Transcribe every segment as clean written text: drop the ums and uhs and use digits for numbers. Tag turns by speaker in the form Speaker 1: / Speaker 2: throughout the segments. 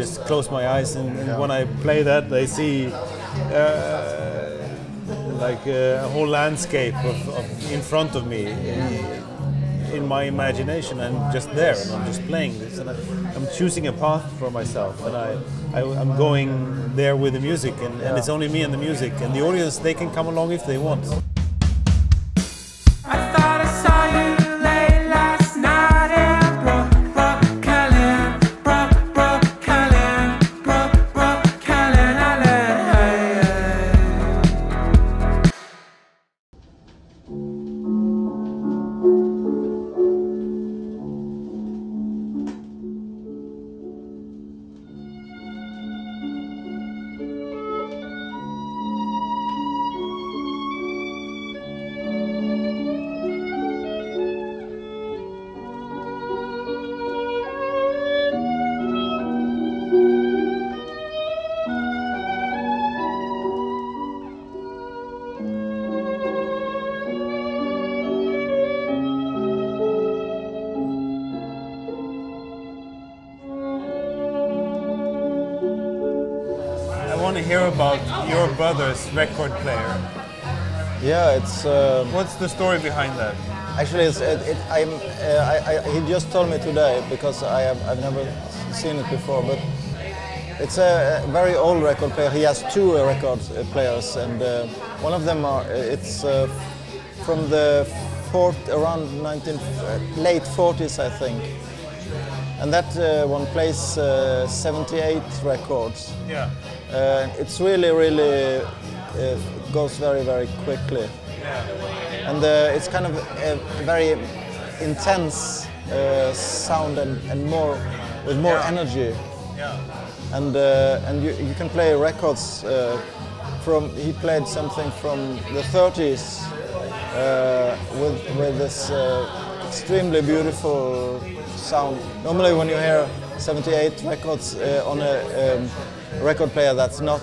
Speaker 1: just close my eyes, and when I play that, I see like a whole landscape of in front of me. In my imagination, I'm just there, and I'm just playing this, and I'm choosing a path for myself, and I'm going there with the music, and it's only me and the music, and the audience, they can come along if they want. I want to hear about your brother's record player.
Speaker 2: Yeah, it's.
Speaker 1: What's the story behind that?
Speaker 2: Actually, he just told me today, because I've never seen it before. But it's a very old record player. He has two record players, and one of them it's from the around late 40s, I think. And that one plays 78 records.
Speaker 1: Yeah.
Speaker 2: It's really goes very quickly.
Speaker 1: Yeah.
Speaker 2: And it's kind of a very intense sound and more with more energy.
Speaker 1: Yeah.
Speaker 2: And you can play records he played something from the 30s with this extremely beautiful sound. Normally when you hear 78 records on a record player that's not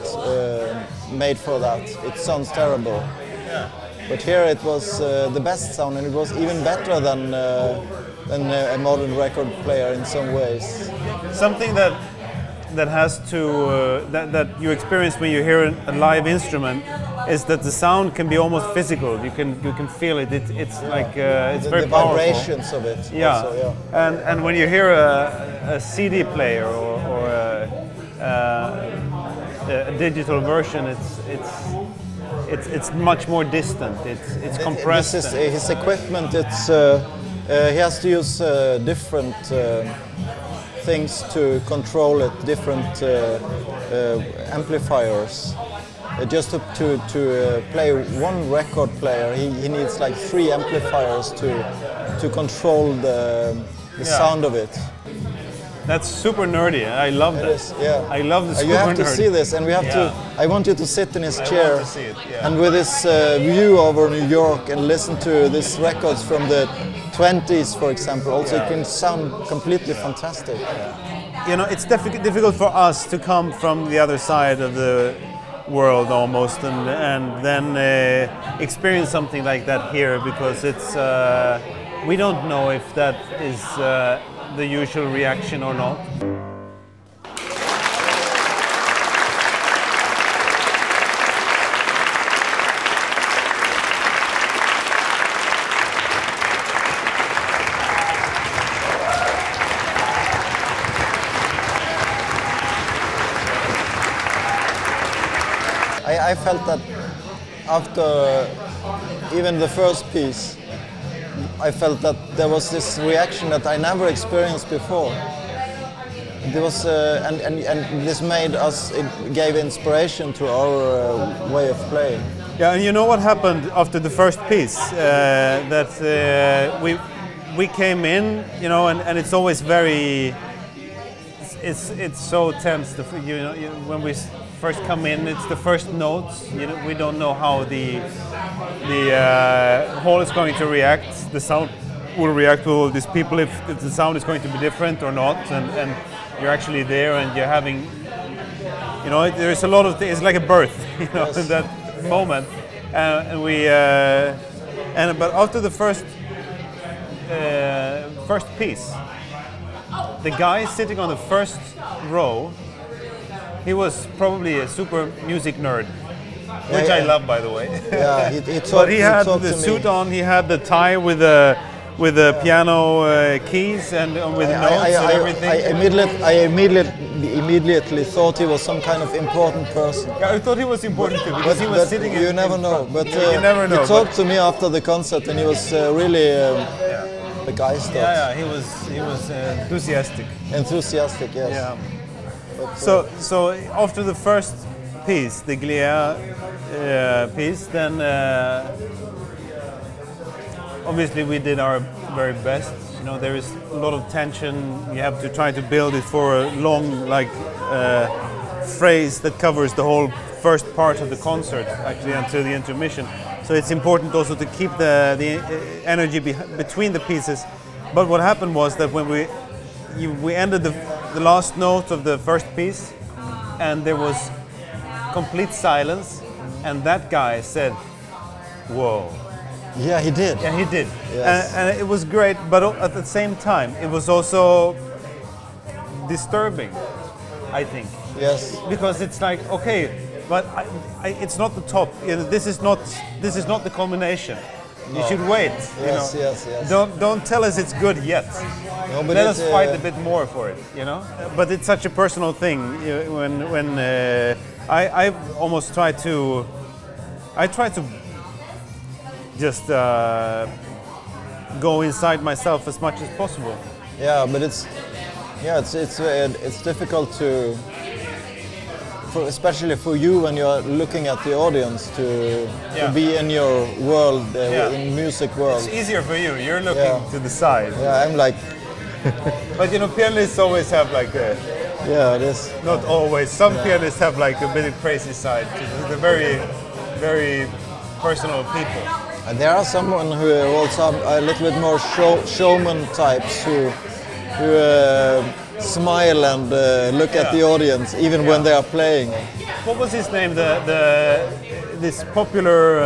Speaker 2: made for that, it sounds terrible.
Speaker 1: Yeah.
Speaker 2: But here it was the best sound, and it was even better than a modern record player in some ways.
Speaker 1: Something that has to that you experience when you hear a live instrument is that the sound can be almost physical. You can feel it. It's like it's very powerful.
Speaker 2: The vibrations of it.
Speaker 1: Yeah.
Speaker 2: Also, yeah.
Speaker 1: And when you hear a CD player or a digital version, it's much more distant. It's compressed.
Speaker 2: This is his equipment. It's he has to use different things to control it, different amplifiers. Just to play one record player, he needs like 3 amplifiers to control the sound of it.
Speaker 1: That's super nerdy. I love that.
Speaker 2: Yeah.
Speaker 1: I love the super
Speaker 2: You have to
Speaker 1: nerdy.
Speaker 2: see this, and we have to. I want you to sit in his chair,
Speaker 1: want to see it, yeah.
Speaker 2: and with this view over New York, and listen to these records from the 20s, for example. Also, it can sound completely fantastic.
Speaker 1: You know, it's difficult for us to come from the other side of the world almost, and then experience something like that here, because it's we don't know if that is the usual reaction or not.
Speaker 2: I felt that after even the first piece, I felt that there was this reaction that I never experienced before. There was, and this made us, it gave inspiration to our way of playing.
Speaker 1: Yeah, and you know what happened after the first piece? That we came in, you know, and it's always very, it's so tense. When we first come in, it's the first notes. You know, we don't know how the hall is going to react. The sound will react to all these people if the sound is going to be different or not, and you're actually there and you're having, you know, there's a lot of things. It's like a birth, you know, yes. In that moment, and we but after the first piece, the guy sitting on the first row He was probably a super music nerd, which I love, by the way.
Speaker 2: Yeah, he talked.
Speaker 1: But he had
Speaker 2: talked
Speaker 1: the
Speaker 2: to
Speaker 1: suit
Speaker 2: me.
Speaker 1: on. He had the tie with the piano keys and with notes and everything.
Speaker 2: I immediately thought he was some kind of important person.
Speaker 1: Yeah, I thought he was important too because he was sitting.
Speaker 2: You never know. But
Speaker 1: you never know.
Speaker 2: He talked to me after the concert, and he was really begeistert.
Speaker 1: Yeah, he was enthusiastic.
Speaker 2: Enthusiastic, yes.
Speaker 1: Yeah.
Speaker 2: But,
Speaker 1: So after the first piece, the Glier piece, then obviously we did our very best. You know, there is a lot of tension. You have to try to build it for a long, phrase that covers the whole first part of the concert, actually, until the intermission. So it's important also to keep the energy between the pieces. But what happened was that when we ended the last note of the first piece, and there was complete silence, and that guy said, "Whoa."
Speaker 2: yeah, he did.
Speaker 1: Yeah, he did.
Speaker 2: Yes.
Speaker 1: And it was great, but at the same time, it was also disturbing, I think.
Speaker 2: Yes.
Speaker 1: Because it's like, okay, but it's not the top. You know, this is not the combination. You should wait.
Speaker 2: Yes,
Speaker 1: you know?
Speaker 2: yes.
Speaker 1: Don't tell us it's good yet.
Speaker 2: No, but
Speaker 1: Let us fight a bit more for it. You know. But it's such a personal thing. When I almost try to just go inside myself as much as possible.
Speaker 2: Yeah, but it's difficult to, especially for you when you're looking at the audience, to be in your world, in music world.
Speaker 1: It's easier for you. You're looking to the side.
Speaker 2: Yeah, I'm like.
Speaker 1: But you know, pianists always have like a.
Speaker 2: Yeah, it is.
Speaker 1: Not always. Some pianists have like a bit of crazy side. They're very, very personal people.
Speaker 2: And there are someone who also are a little bit more showman types who smile and look at the audience even when they are playing.
Speaker 1: What was his name? This popular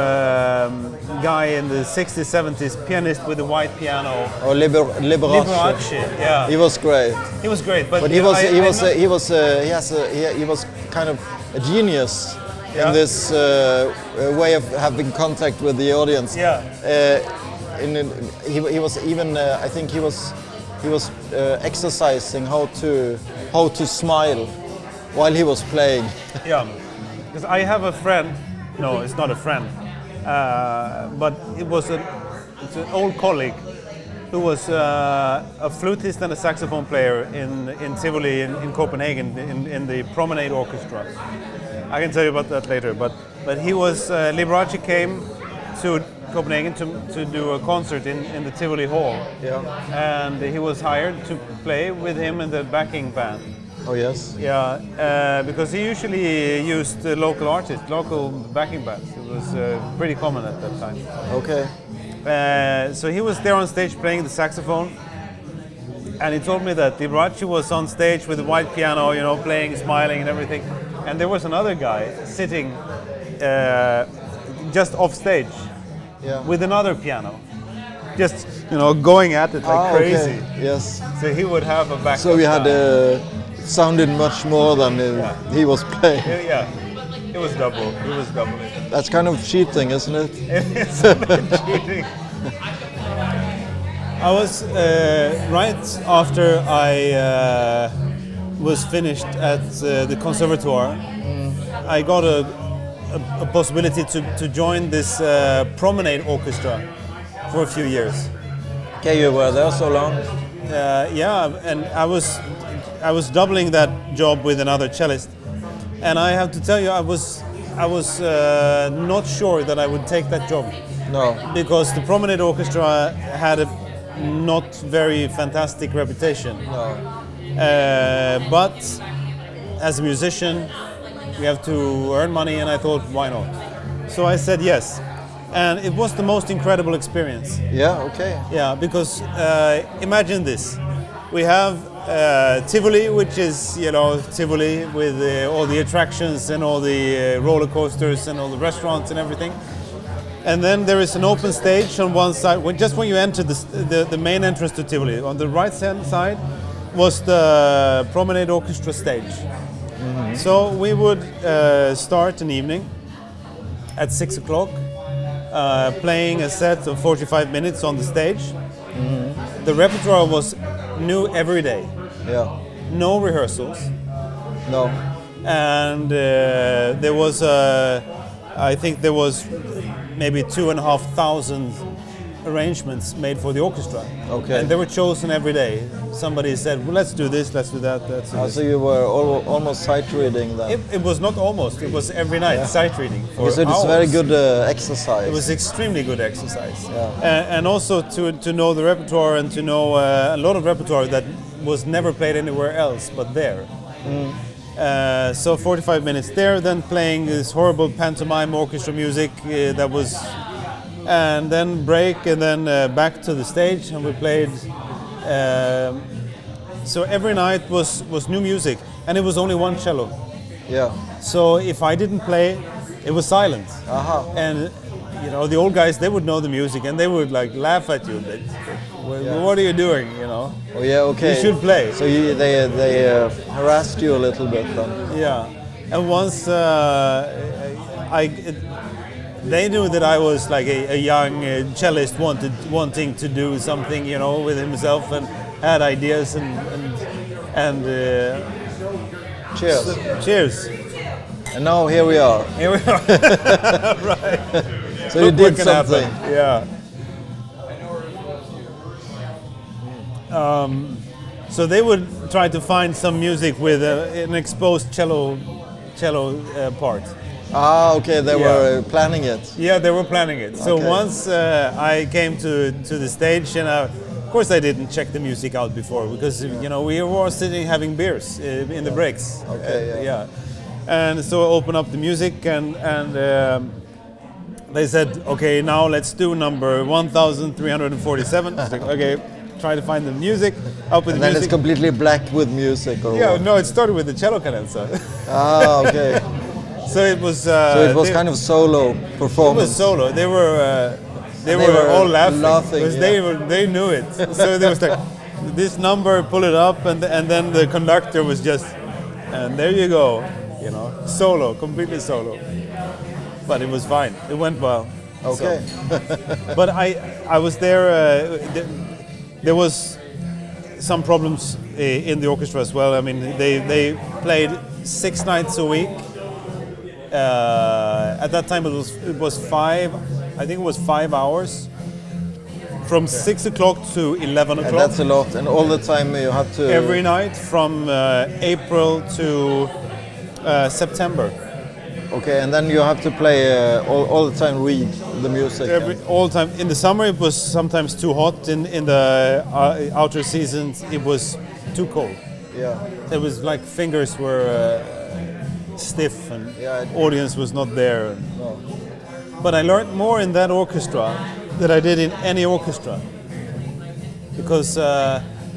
Speaker 1: guy in the 60s, 70s, pianist with the white piano.
Speaker 2: Oh, Liberace.
Speaker 1: Liberace, yeah.
Speaker 2: He was great.
Speaker 1: He was great, but
Speaker 2: he was kind of a genius in this way of having contact with the audience.
Speaker 1: Yeah.
Speaker 2: He was even I think he was exercising how to smile while he was playing.
Speaker 1: Yeah, because I have a friend. No, it's not a friend, but it's an old colleague who was a flutist and a saxophone player in Tivoli in Copenhagen in the Promenade Orchestra. I can tell you about that later. But he was Liberace came to Copenhagen to do a concert in the Tivoli Hall. Yeah. And he was hired to play with him in the backing band.
Speaker 2: Oh yes.
Speaker 1: Yeah, because he usually used local artists, local backing bands. It was pretty common at that time.
Speaker 2: Okay.
Speaker 1: So he was there on stage playing the saxophone, and he told me that Liberace was on stage with the white piano, you know, playing, smiling, and everything. And there was another guy sitting just off stage with another piano, just going at it like crazy.
Speaker 2: Okay. Yes.
Speaker 1: So he would have a backup.
Speaker 2: So we had sounded much more than he was playing.
Speaker 1: Yeah, it was double. It was double.
Speaker 2: That's kind of cheating, isn't it?
Speaker 1: It's a bit cheating. I was right after I was finished at the conservatoire. I got a possibility to join this Promenade Orchestra for a few years.
Speaker 2: Okay, you were there so long?
Speaker 1: Yeah, and I was doubling that job with another cellist, and I have to tell you, I was not sure that I would take that job.
Speaker 2: No,
Speaker 1: because the Promenade Orchestra had a not very fantastic reputation.
Speaker 2: No.
Speaker 1: But as a musician, we have to earn money, and I thought, why not? So I said yes, and it was the most incredible experience.
Speaker 2: Yeah, okay.
Speaker 1: Yeah, because imagine this: we have Tivoli, which is Tivoli with all the attractions and all the roller coasters and all the restaurants and everything. And then there is an open stage on one side. Just when you enter the main entrance to Tivoli, on the right hand side was the Promenade Orchestra stage. So we would start an evening at 6 o'clock, playing a set of 45 minutes on the stage. The repertoire was new every day.
Speaker 2: Yeah.
Speaker 1: No rehearsals.
Speaker 2: No.
Speaker 1: And there was, I think there was maybe 2,500 arrangements made for the orchestra.
Speaker 2: Okay.
Speaker 1: And they were chosen every day. Somebody said, well, let's do this, let's do that, let's do this.
Speaker 2: So you were almost sight reading then?
Speaker 1: It was not almost, it was every night, sight reading for
Speaker 2: So it's
Speaker 1: hours.
Speaker 2: very good exercise.
Speaker 1: It was extremely good exercise.
Speaker 2: Yeah.
Speaker 1: And also to know the repertoire and to know a lot of repertoire that was never played anywhere else but there. So 45 minutes there, then playing this horrible pantomime orchestra music that was, and then break, and then back to the stage, and we played. So every night was new music, and it was only one cello.
Speaker 2: Yeah.
Speaker 1: So if I didn't play, it was silent. And you know, the old guys, they would know the music, and they would like laugh at you. What are you doing? You know.
Speaker 2: Oh yeah. Okay.
Speaker 1: You should play.
Speaker 2: So they harassed you a little bit then.
Speaker 1: Yeah. And once they knew that I was like a young cellist wanting to do something, you know, with himself, and had ideas and
Speaker 2: cheers.
Speaker 1: Cheers.
Speaker 2: And now here we are.
Speaker 1: Here we are. Right.
Speaker 2: So
Speaker 1: Look
Speaker 2: you
Speaker 1: what
Speaker 2: did
Speaker 1: can
Speaker 2: something.
Speaker 1: happen. Yeah. So they would try to find some music with an exposed cello part.
Speaker 2: Ah, okay. They were planning it.
Speaker 1: Yeah, they were planning it. So
Speaker 2: Okay.
Speaker 1: once I came to the stage, and of course I didn't check the music out before, because you know we were all sitting having beers in the breaks.
Speaker 2: Okay, yeah.
Speaker 1: And so I opened up the music, and they said, okay, now let's do number 1347. I was like, okay, try to find the music. Up with
Speaker 2: And
Speaker 1: the
Speaker 2: then
Speaker 1: music.
Speaker 2: it's completely black with music, or
Speaker 1: Yeah,
Speaker 2: what?
Speaker 1: no, it started with the cello cadenza.
Speaker 2: Ah, okay.
Speaker 1: So it was.
Speaker 2: So it was kind of solo
Speaker 1: It
Speaker 2: performance.
Speaker 1: was solo. They were
Speaker 2: were
Speaker 1: all laughing because
Speaker 2: yeah.
Speaker 1: they knew it. So they was like, this number, pull it up, and then the conductor was just, and there you go, you know, solo, completely solo. But it was fine. It went well.
Speaker 2: Okay.
Speaker 1: So, but I was there. There was some problems in the orchestra as well. I mean, they played 6 nights a week. At that time it was 5. I think it was 5 hours. From 6 o'clock to 11 o'clock.
Speaker 2: And that's a lot. And all the time you had to.
Speaker 1: Every night from April to September.
Speaker 2: Okay, and then you have to play all the time. Read the music.
Speaker 1: All the time. In the summer it was sometimes too hot. In the outer seasons it was too cold.
Speaker 2: Yeah.
Speaker 1: It was like fingers were stiff, and audience was not there.
Speaker 2: No.
Speaker 1: But I learned more in that orchestra than I did in any orchestra, because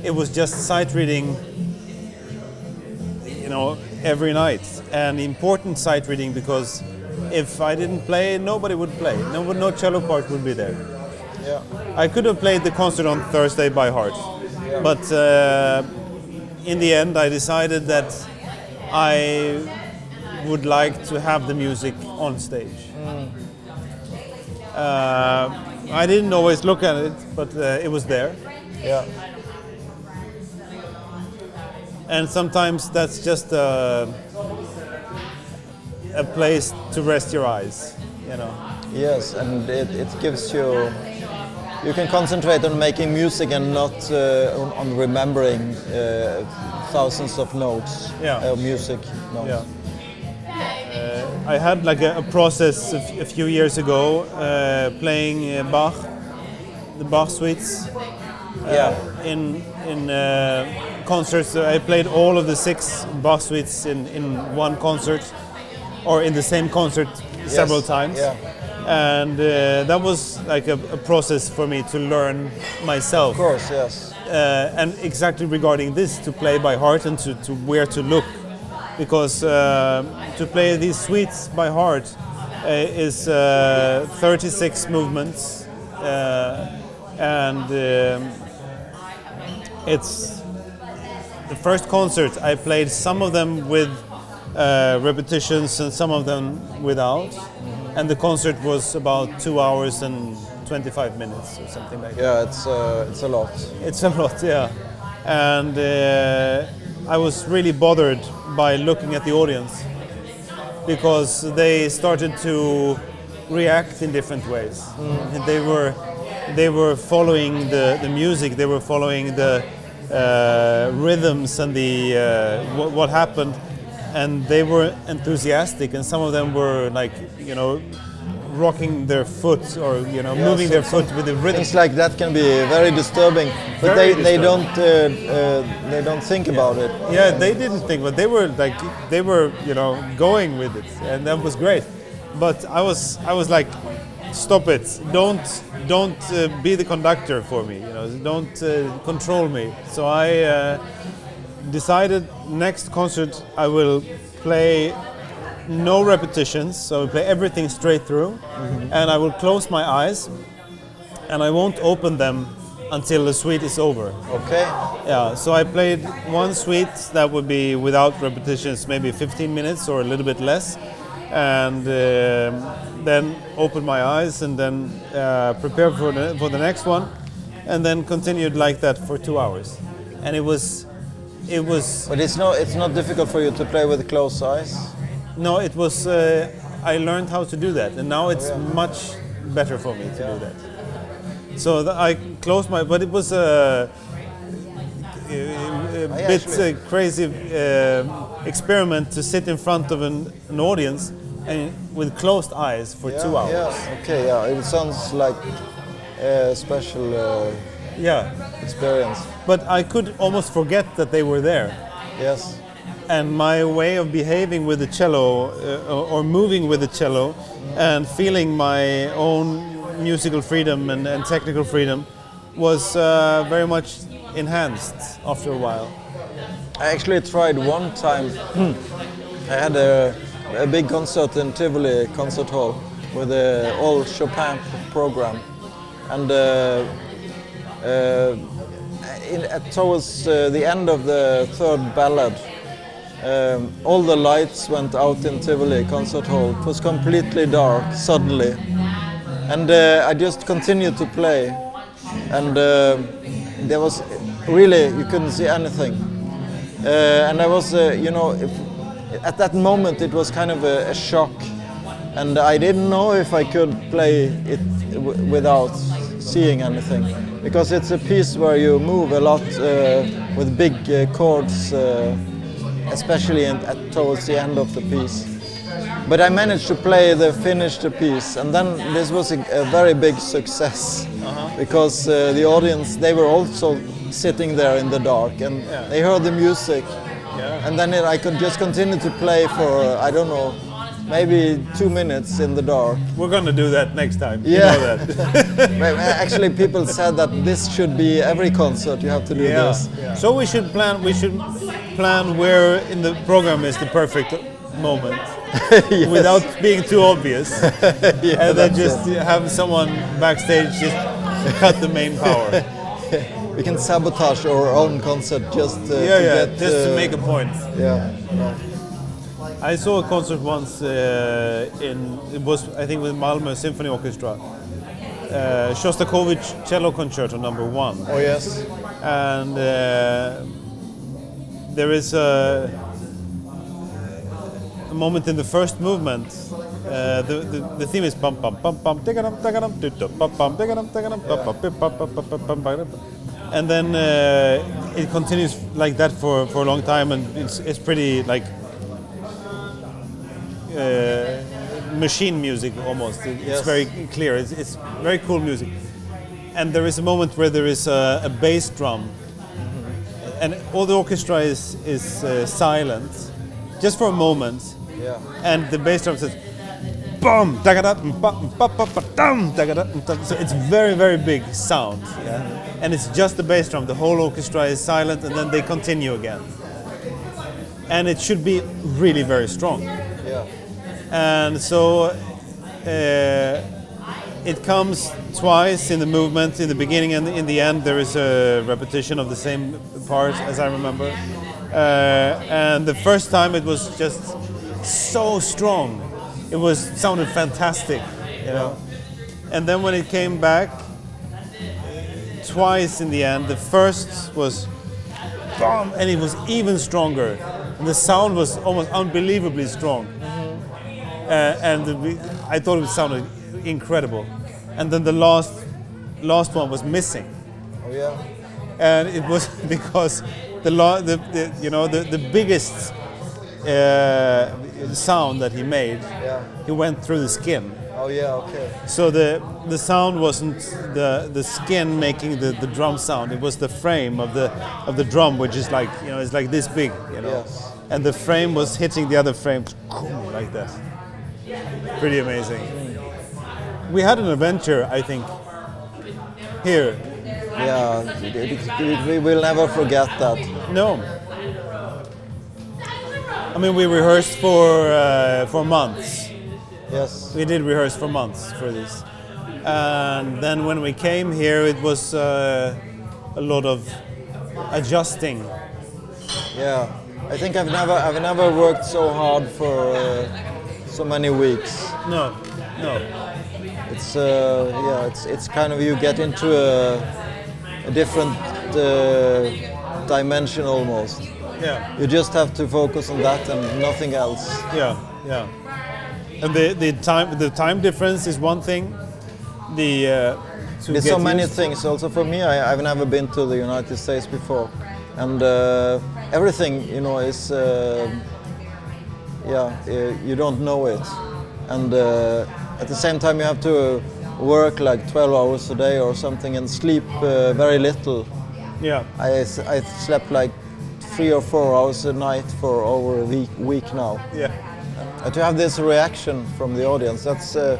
Speaker 1: it was just sight reading, you know, every night, and important sight reading, because if I didn't play, nobody would play. No cello part would be there.
Speaker 2: Yeah.
Speaker 1: I could have played the concert on Thursday by heart, but in the end I decided that I would like to have the music on stage. I didn't always look at it, but it was there.
Speaker 2: Yeah.
Speaker 1: And sometimes that's just a place to rest your eyes, you know.
Speaker 2: Yes, and it gives you. You can concentrate on making music and not on remembering thousands of notes. Music notes.
Speaker 1: Yeah. I had like a process a few years ago playing Bach, the Bach suites. In concerts, I played all of the 6 Bach suites in one concert, or in the same concert several times.
Speaker 2: Yeah.
Speaker 1: And that was like a process for me to learn myself.
Speaker 2: Of course, yes.
Speaker 1: And exactly regarding this, to play by heart and to where to look. Because to play these suites by heart is 36 movements, and it's the first concert I played some of them with repetitions and some of them without. And the concert was about 2 hours and 25 minutes or something like that.
Speaker 2: Yeah, it's a lot.
Speaker 1: It's a lot, yeah. And I was really bothered by looking at the audience because they started to react in different ways. And they were following the music, they were following the rhythms and the what happened, and they were enthusiastic, and some of them were like, you know, rocking their foot or, you know, moving their foot with the rhythm.
Speaker 2: Things like that can be very disturbing, but they don't think about it.
Speaker 1: Yeah, they didn't think, but they were you know, going with it, and that was great. But I was like, stop it! Don't be the conductor for me. You know, don't control me. So I decided next concert I will play no repetitions. So I will play everything straight through, and I will close my eyes, and I won't open them until the suite is over.
Speaker 2: Okay.
Speaker 1: Yeah. So I played one suite that would be without repetitions, maybe 15 minutes or a little bit less. And then opened my eyes and then prepared for the next one, and then continued like that for 2 hours. And it was.
Speaker 2: But it's not difficult for you to play with closed eyes.
Speaker 1: No, it was. I learned how to do that, and now it's much better for me to do that. So I closed my. But it was a bit crazy experiment to sit in front of an audience and with closed eyes for 2 hours.
Speaker 2: Yeah. Okay. Yeah. It sounds like a special experience.
Speaker 1: But I could almost forget that they were there.
Speaker 2: Yes.
Speaker 1: And my way of behaving with the cello or moving with the cello and feeling my own musical freedom and technical freedom was very much enhanced after a while.
Speaker 2: I actually tried one time. I had a big concert in Tivoli concert hall with the all Chopin program, and towards the end of the third ballad, all the lights went out in Tivoli concert hall. It was completely dark suddenly, and I just continued to play, and there was really, you couldn't see anything, and I was, you know, at that moment it was kind of a shock, and I didn't know if I could play it without seeing anything, because it's a piece where you move a lot with big chords, especially towards the end of the piece. But I managed to finish the piece, and then this was a very big success, because the audience, they were also sitting there in the dark, and they heard the music, and then I could just continue to play for, I don't know, maybe 2 minutes in the dark.
Speaker 1: We're going to do that next time.
Speaker 2: Yeah.
Speaker 1: You know that.
Speaker 2: Actually, people said that this should be every concert. You have to do this.
Speaker 1: Yeah. So we should plan. Where in the program is the perfect moment, without being too obvious, and then just have someone backstage just cut the main power.
Speaker 2: We can sabotage our own concert just to
Speaker 1: make a point.
Speaker 2: Yeah.
Speaker 1: I saw a concert once it was, I think, with Malmö Symphony Orchestra. Shostakovich Cello Concerto No. 1.
Speaker 2: Oh yes.
Speaker 1: And there is a moment in the first movement. The theme is pam pam pam pam tigadam tigadam pam pam tigadam tigadam pam pam, and then it continues like that for a long time, and it's pretty like machine music almost. It's very clear. It's very cool music. And there is a moment where there is a bass drum, and all the orchestra is silent, just for a moment.
Speaker 2: Yeah.
Speaker 1: And the bass drum says, "Bum, tagada, bum, dum, tagada." So it's very, very big sound. Yeah. And it's just the bass drum. The whole orchestra is silent, and then they continue again. And it should be really very strong.
Speaker 2: Yeah.
Speaker 1: And so it comes twice in the movement. In the beginning and in the end, there is a repetition of the same part, as I remember. and the first time it was just so strong. It sounded fantastic, you know. And then when it came back twice in the end, the first was boom, and it was even stronger. And the sound was almost unbelievably strong. I thought it sounded incredible. And then the last one was missing.
Speaker 2: Oh yeah.
Speaker 1: And it was because the biggest sound that he made, he went through the skin.
Speaker 2: Oh yeah, okay.
Speaker 1: So the sound wasn't the skin making the drum sound. It was the frame of the drum, which is like, you know, it's like this big, you know.
Speaker 2: Yes.
Speaker 1: And the frame was hitting the other frame like that. Pretty amazing. We had an adventure, I think, here.
Speaker 2: Yeah, we will never forget that.
Speaker 1: No. I mean, we rehearsed for months.
Speaker 2: Yes.
Speaker 1: We did rehearse for months for this. And then when we came here, it was a lot of adjusting.
Speaker 2: Yeah, I think I've never worked so hard for so many weeks.
Speaker 1: No.
Speaker 2: It's kind of, you get into a different dimension almost.
Speaker 1: Yeah.
Speaker 2: You just have to focus on that and nothing else.
Speaker 1: Yeah. And the time difference is one thing.
Speaker 2: There's so many things. Also for me, I've never been to the United States before, and everything, you know, is you don't know it, and at the same time you have to work like 12 hours a day or something and sleep very little.
Speaker 1: Yeah.
Speaker 2: I slept like 3 or 4 hours a night for over a week now.
Speaker 1: Yeah.
Speaker 2: To have this reaction from the audience, that's I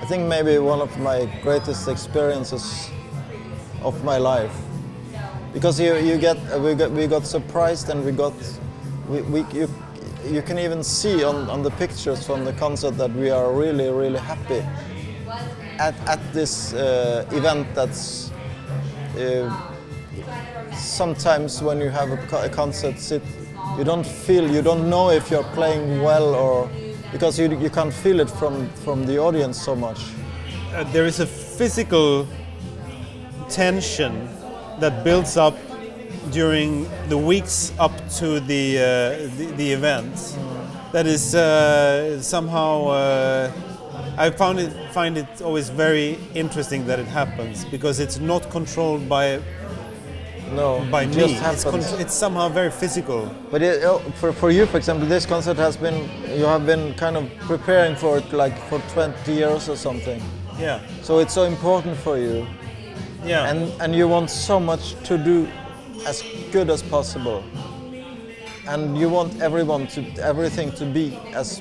Speaker 2: think maybe one of my greatest experiences of my life, because we got surprised, and you can even see on the pictures from the concert that we are really happy at this event. That's sometimes when you have a concert, you don't know if you're playing well, or because you can't feel it from the audience so much.
Speaker 1: There is a physical tension that builds up during the weeks up to the event. That is somehow I find it always very interesting that it happens, because it's not controlled by me. It's somehow very physical.
Speaker 2: But for you, for example, this concert you have been kind of preparing for it like for 20 years or something.
Speaker 1: Yeah.
Speaker 2: So it's so important for you.
Speaker 1: Yeah.
Speaker 2: And you want so much to do as good as possible. And you want everything to be as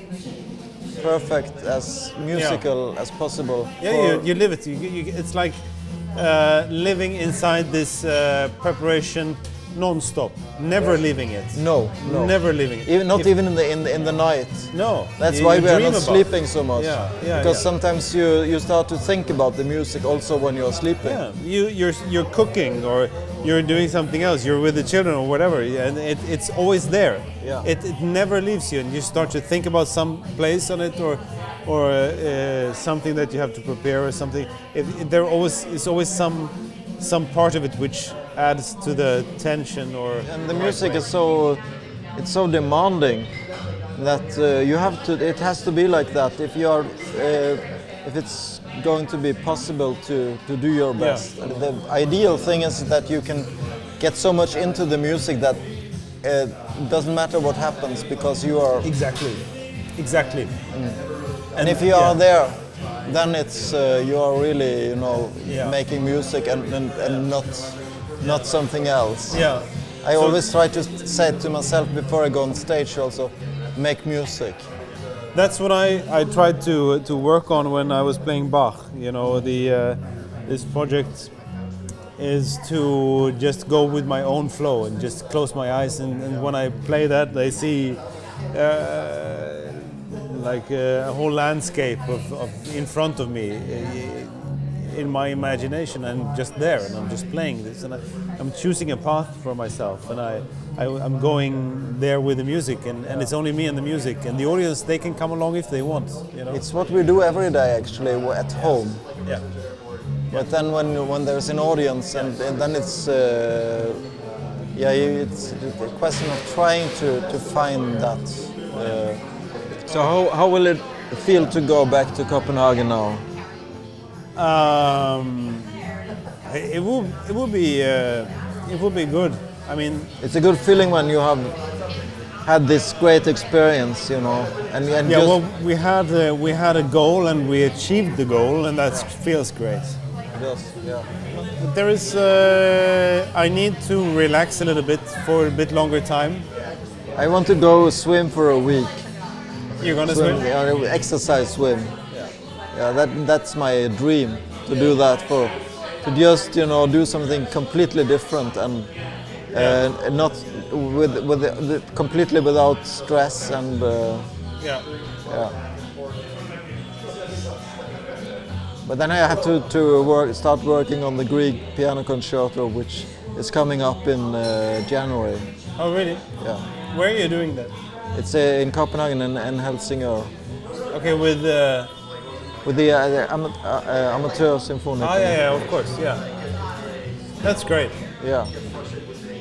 Speaker 2: perfect, as musical as possible.
Speaker 1: Yeah, you live it. It's like living inside this preparation non-stop, never leaving it.
Speaker 2: No.
Speaker 1: Never leaving it.
Speaker 2: Even in the night.
Speaker 1: No.
Speaker 2: That's why we are not sleeping so much. Because sometimes you start to think about the music also when you're sleeping.
Speaker 1: Yeah, you're cooking, or you're doing something else. You're with the children or whatever, and it's always there.
Speaker 2: Yeah.
Speaker 1: It never leaves you, and you start to think about some place on it, or something that you have to prepare, or something. It's always some part of it which adds to the tension.
Speaker 2: And the music is so demanding that it has to be like that if it's going to be possible to do your best.
Speaker 1: Yeah.
Speaker 2: And the ideal thing is that you can get so much into the music that it doesn't matter what happens, because you are
Speaker 1: exactly.
Speaker 2: And if you are there, then it's you are really, making music and not something else.
Speaker 1: Yeah.
Speaker 2: I always try to say to myself before I go on stage also, make music.
Speaker 1: That's what I tried to work on when I was playing Bach. This project is to just go with my own flow and just close my eyes, and when I play that, I see like a whole landscape of in front of me in my imagination. I'm just there, and I'm just playing this, and I'm choosing a path for myself, and I'm going there with the music, and it's only me and the music, and the audience, they can come along if they want. You know?
Speaker 2: It's what we do every day actually at home.
Speaker 1: Yeah.
Speaker 2: But then when there's an audience, and then it's it's a question of trying to find that. So how will it feel to go back to Copenhagen now?
Speaker 1: It will be good. I mean,
Speaker 2: it's a good feeling when you have had this great experience, you know. And
Speaker 1: yeah, well, we had a goal, and we achieved the goal, and that feels great.
Speaker 2: Yes, yeah.
Speaker 1: But there is, I need to relax a little bit for a bit longer time.
Speaker 2: I want to go swim for a week.
Speaker 1: You're gonna swim?
Speaker 2: Yeah, exercise swim. Yeah, that's my dream, to do that, to just, you know, do something completely different, and not completely without stress, and
Speaker 1: yeah.
Speaker 2: But then I have to start working on the Grieg piano concerto, which is coming up in January.
Speaker 1: Oh, really?
Speaker 2: Yeah.
Speaker 1: Where are you doing that?
Speaker 2: It's in Copenhagen and Helsingør.
Speaker 1: Okay, with
Speaker 2: the amateur symphony.
Speaker 1: Oh yeah, of course, yeah. That's great.
Speaker 2: Yeah,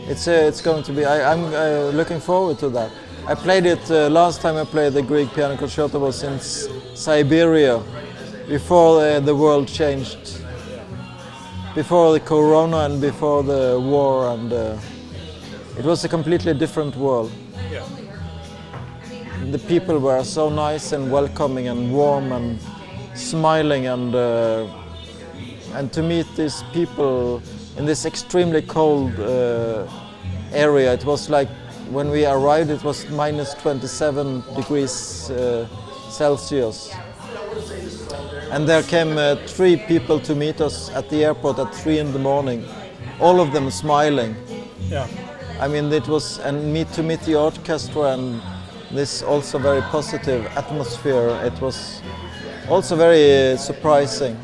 Speaker 2: it's going to be. I'm looking forward to that. I played it last time I played the Grieg piano concerto was in Siberia, before the world changed, before the corona and before the war, and it was a completely different world.
Speaker 1: Yeah.
Speaker 2: The people were so nice and welcoming and warm and smiling, and to meet these people in this extremely cold area. It was like when we arrived, it was minus 27 degrees Celsius. And there came 3 people to meet us at the airport at 3 in the morning, all of them smiling.
Speaker 1: Yeah.
Speaker 2: I mean, it was, and to meet the orchestra and this also very positive atmosphere. It was also very surprising.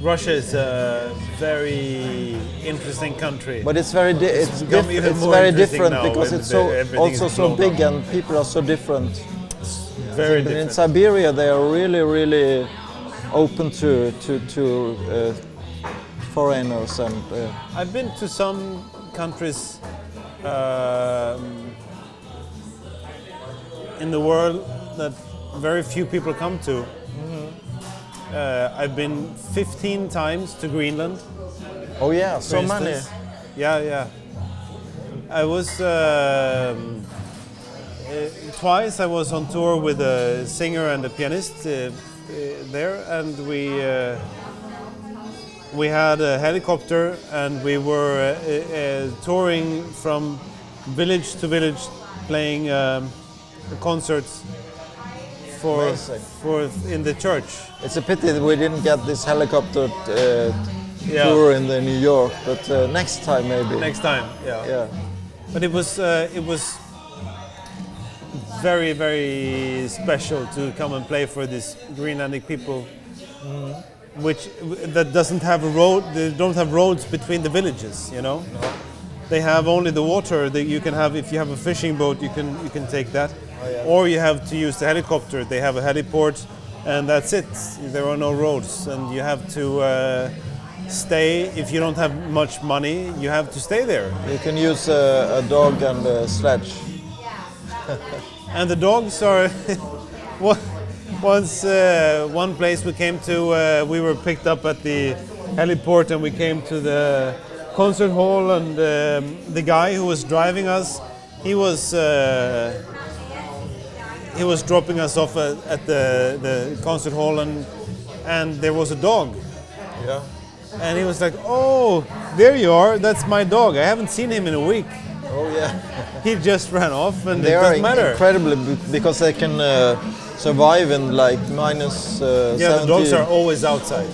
Speaker 1: Russia is a very interesting country.
Speaker 2: But it's very it's very different because it's so big and people are so different.
Speaker 1: Very different.
Speaker 2: In Siberia, they are really open to foreigners, and
Speaker 1: I've been to some countries in the world that very few people come to. I've been 15 times to Greenland.
Speaker 2: Oh yeah, so many.
Speaker 1: Yeah. I was twice. I was on tour with a singer and a pianist there, and we had a helicopter, and we were touring from village to village, playing concerts for in the church.
Speaker 2: It's a pity that we didn't get this helicopter tour in the New York, but next time maybe.
Speaker 1: Next time, yeah. But it was very, very special to come and play for these Greenlandic people, that doesn't have a road. They don't have roads between the villages, you know. No. They have only the water that you can have. If you have a fishing boat, you can take that, or you have to use the helicopter. They have a heliport, and that's it. There are no roads, and you have to stay. If you don't have much money, you have to stay there.
Speaker 2: You can use a dog and a sledge.
Speaker 1: And the dogs are. Once one place we came to, we were picked up at the heliport, and we came to the concert hall, and the guy who was driving us, he was dropping us off at the concert hall, and there was a dog.
Speaker 2: Yeah.
Speaker 1: And he was like, "Oh, there you are. That's my dog. I haven't seen him in a week."
Speaker 2: Oh yeah.
Speaker 1: He just ran off, and
Speaker 2: they
Speaker 1: it doesn't matter.
Speaker 2: Incredibly, because they can survive in like minus 70.
Speaker 1: Yeah, the dogs are always outside.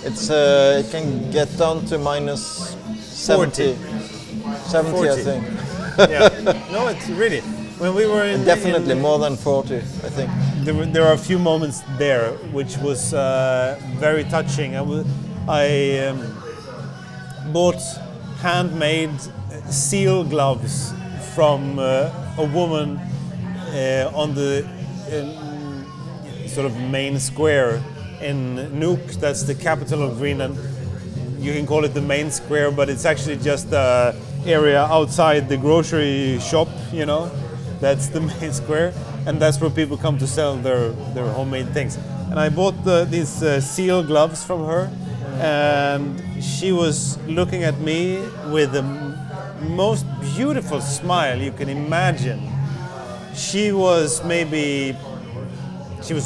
Speaker 2: It can get down to minus 70. 70, 40. I think.
Speaker 1: Yeah. No, it's really. When we were in
Speaker 2: definitely more than 40, I think.
Speaker 1: There are a few moments there which was very touching. I bought handmade seal gloves from a woman on the sort of main square in Nuuk. That's the capital of Greenland. You can call it the main square, but it's actually just the area outside the grocery shop, you know. That's the main square, and that's where people come to sell their homemade things. And I bought these seal gloves from her, and she was looking at me with the most beautiful smile you can imagine. She was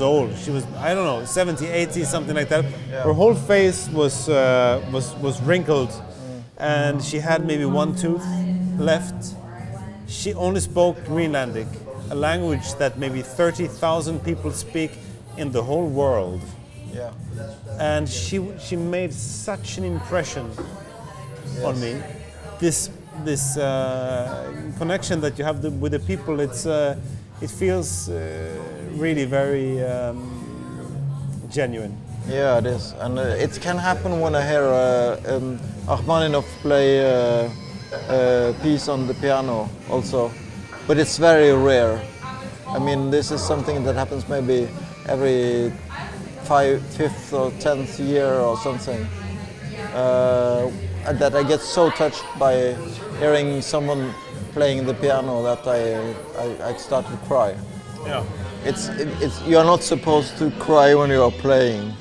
Speaker 1: old. She was, I don't know, 70, 80, something like that. Yeah. Her whole face was wrinkled, and she had maybe one tooth left. She only spoke Greenlandic, a language that maybe 30,000 people speak in the whole world. Yeah. And she made such an impression on me. This connection that you have with the people, it feels really very genuine.
Speaker 2: Yeah, it is, and it can happen when I hear Rachmaninoff play a piece on the piano also, but it's very rare. I mean, this is something that happens maybe every 5th or 10th year or something. That I get so touched by hearing someone playing the piano that I start to cry.
Speaker 1: Yeah.
Speaker 2: You're not supposed to cry when you are playing.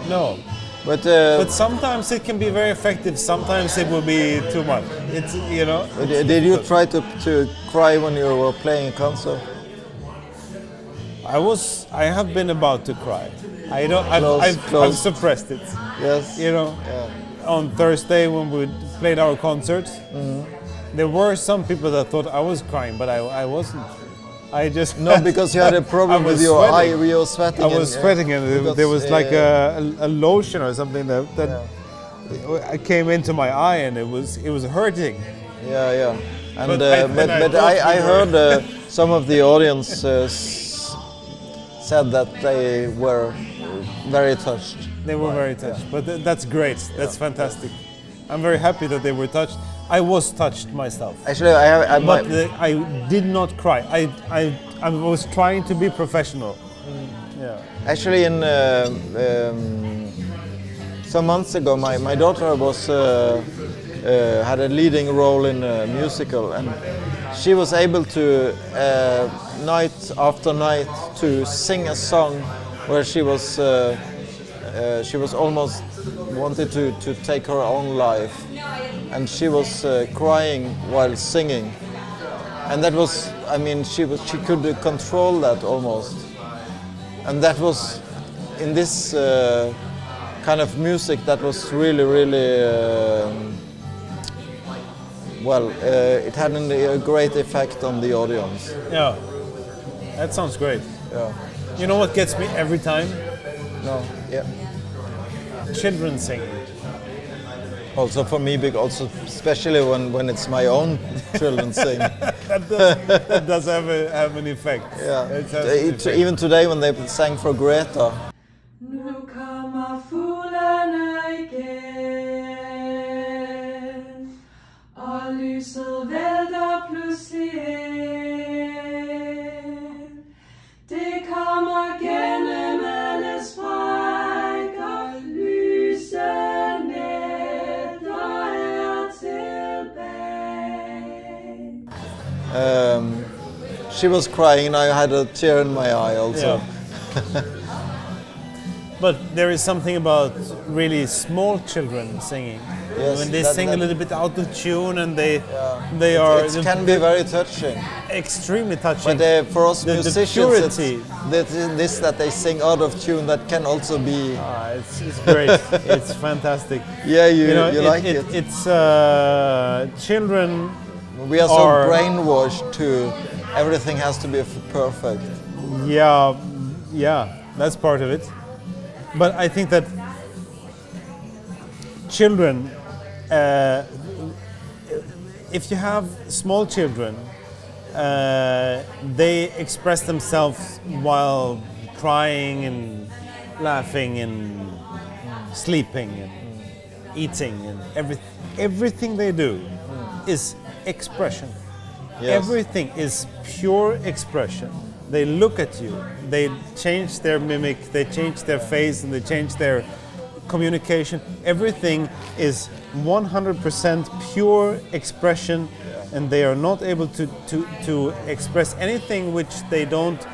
Speaker 1: No. But sometimes it can be very effective. Sometimes it will be too much. It's, you know.
Speaker 2: Did you try to cry when you were playing a concert?
Speaker 1: I have been about to cry. I've suppressed it.
Speaker 2: Yes.
Speaker 1: You know. Yeah. On Thursday when we played our concert, there were some people that thought I was crying, but I wasn't. I just
Speaker 2: because you had a problem with your eye. You were sweating.
Speaker 1: I was sweating, and there was like a lotion or something that I came into my eye, and it was hurting.
Speaker 2: Yeah, yeah. And but I heard some of the audience said that they were very touched.
Speaker 1: They were very touched, but that's great. That's fantastic. I'm very happy that they were touched. I was touched myself.
Speaker 2: Actually,
Speaker 1: I did not cry. I was trying to be professional. Yeah.
Speaker 2: Actually, some months ago, my daughter was had a leading role in a musical, and she was able to night after night to sing a song where she was almost wanted to take her own life, and she was crying while singing, and that was, I mean, she could control that almost, and that was in this kind of music that was really well, it had a great effect on the audience.
Speaker 1: Yeah, that sounds great.
Speaker 2: Yeah.
Speaker 1: You know what gets me every time?
Speaker 2: No. Yeah.
Speaker 1: Children singing.
Speaker 2: Also for me, also especially when it's my own children sing.
Speaker 1: that does have an effect.
Speaker 2: Yeah. Even today when they sang for Greta.
Speaker 3: Nu kommer fuglene igen, og lyset vælter pludselig ind. Det kommer gennem alle sprækker, lysene er tilbage.
Speaker 2: She was crying and I had a tear in my eye also.
Speaker 1: Yeah. But there is something about really small children singing.
Speaker 2: Yes,
Speaker 1: when they sing a little bit out of tune, and they
Speaker 2: it can be very touching.
Speaker 1: Extremely touching.
Speaker 2: But for us musicians,
Speaker 1: it's
Speaker 2: that they sing out of tune, that can also be.
Speaker 1: It's great. It's fantastic.
Speaker 2: Yeah, you like it.
Speaker 1: It's children.
Speaker 2: We are so brainwashed to everything has to be perfect.
Speaker 1: Yeah, that's part of it. But I think that children, if you have small children, they express themselves while crying and laughing and sleeping. eating, and everything they do is expression.
Speaker 2: Yes.
Speaker 1: Everything is pure expression. They look at you, they change their mimic, they change their face, and they change their communication. Everything is 100% pure expression, and they are not able to express anything which they don't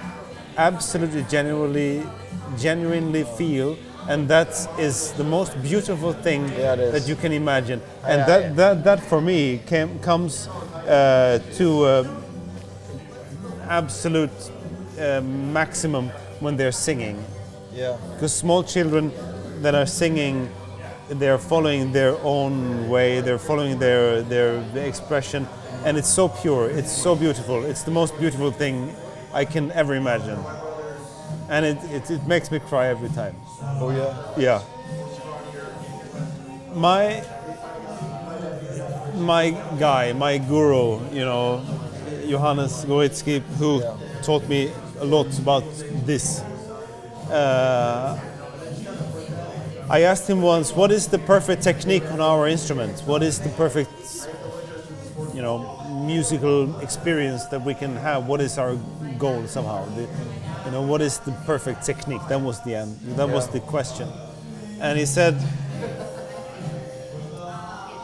Speaker 1: absolutely genuinely feel, and that is the most beautiful thing that you can imagine. And that for me comes to absolute maximum when they're singing.
Speaker 2: Yeah.
Speaker 1: Because small children that are singing, they're following their own way, they're following their expression, and it's so pure, it's so beautiful. It's the most beautiful thing I can ever imagine. And it makes me cry every time.
Speaker 2: Oh yeah?
Speaker 1: Yeah. My guy, my guru, you know, Johannes Goitsky, who taught me a lot about this. I asked him once, what is the perfect technique on our instrument? What is the perfect, you know, musical experience that we can have? What is our goal somehow? You know, what is the perfect technique? That was the end. That was the question. And he said,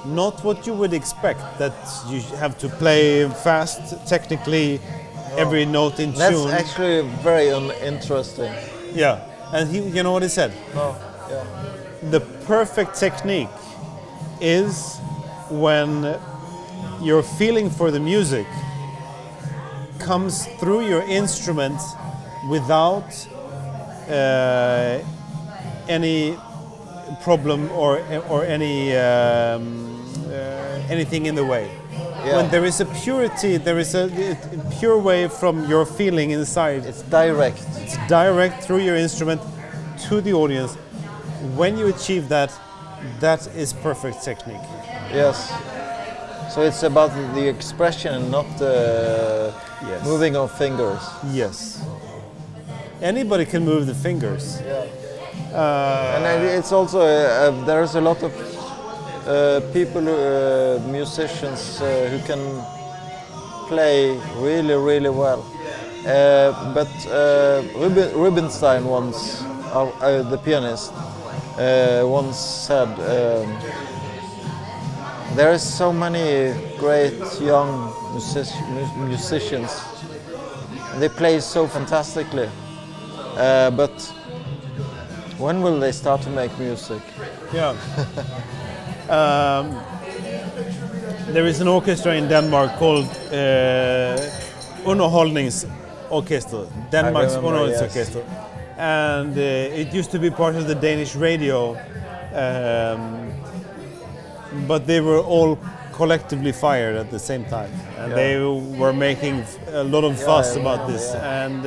Speaker 1: not what you would expect, that you have to play fast, technically, every note in tune.
Speaker 2: That's actually very interesting.
Speaker 1: Yeah, and you know what he said?
Speaker 2: Oh, yeah.
Speaker 1: The perfect technique is when your feeling for the music comes through your instrument without any problem or any anything in the way.
Speaker 2: Yeah.
Speaker 1: When there is a purity, there is a pure way from your feeling inside.
Speaker 2: It's direct.
Speaker 1: It's direct through your instrument to the audience. When you achieve that, that is perfect technique.
Speaker 2: Yes. So it's about the expression and not the moving of fingers.
Speaker 1: Yes. Anybody can move the fingers.
Speaker 2: Yeah. And it's also there's a lot of people, musicians who can play really, really well. But Rubinstein once, the pianist, once said, there are so many great young musicians. They play so fantastically, but when will they start to make music?
Speaker 1: Yeah. There is an orchestra in Denmark called Underholdningsorkester, Denmark's Underholdningsorkester, and it used to be part of the Danish radio, but they were all collectively fired at the same time, and they were making a lot of fuss about this, and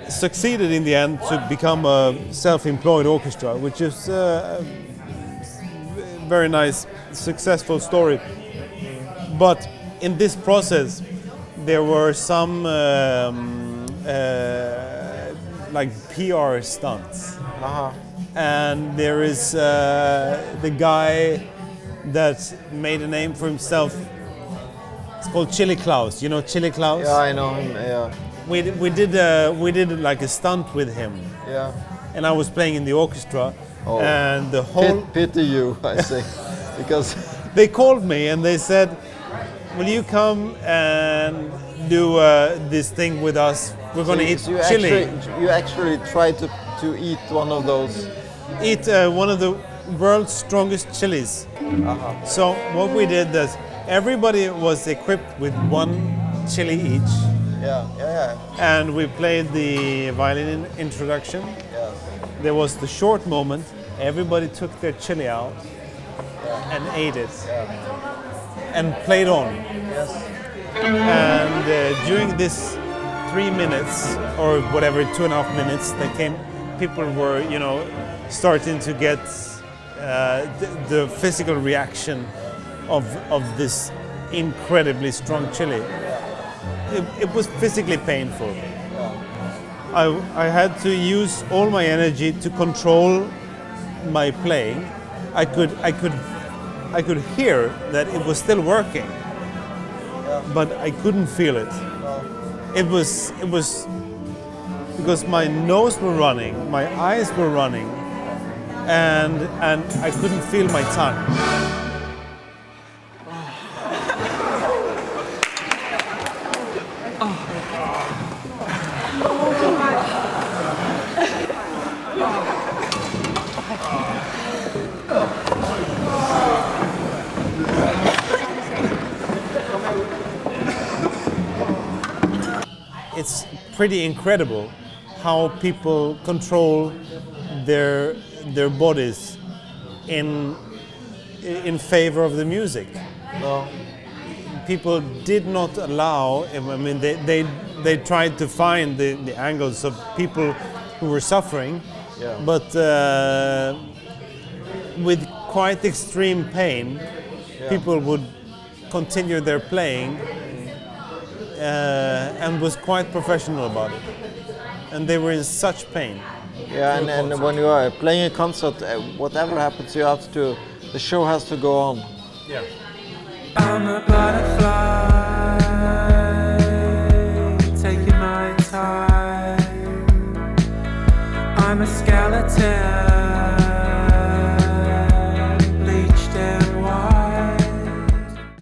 Speaker 1: succeeded in the end to become a self-employed orchestra, which is a very nice, successful story. But in this process, there were some like PR stunts. And there is the guy that made a name for himself. It's called Chili Klaus. You know Chili Klaus?
Speaker 2: Yeah, I know him. Yeah.
Speaker 1: We did like a stunt with him.
Speaker 2: Yeah.
Speaker 1: And I was playing in the orchestra,
Speaker 2: Oh.
Speaker 1: and the whole
Speaker 2: Pity you, I think, because
Speaker 1: they called me and they said, "Will you come and do this thing with us? We're going to eat chili."
Speaker 2: You actually tried to eat one of those.
Speaker 1: Eat one of the world's strongest chilies. So what we did is everybody was equipped with one chili each.
Speaker 2: Yeah.
Speaker 1: And we played the violin introduction.
Speaker 2: Yeah.
Speaker 1: There was the short moment. Everybody took their chili out and ate it and played on.
Speaker 2: Yes.
Speaker 1: And during this 3 minutes or whatever, 2.5 minutes, people were, you know, starting to get the physical reaction of this incredibly strong chili. It was physically painful. I had to use all my energy to control my playing, I could hear that it was still working, but I couldn't feel it. It was because my nose were running, my eyes were running, and I couldn't feel my tongue. It's pretty incredible how people control their bodies in favor of the music.
Speaker 2: No.
Speaker 1: People did not allow. I mean, they tried to find the angles of people who were suffering, but with quite extreme pain, people would continue their playing. And was quite professional about it, and they were in such pain.
Speaker 2: Yeah, and when you are playing a concert, whatever happens, you have to. The show has to go on.
Speaker 1: Yeah.
Speaker 4: I'm a butterfly, taking my time. I'm a skeleton.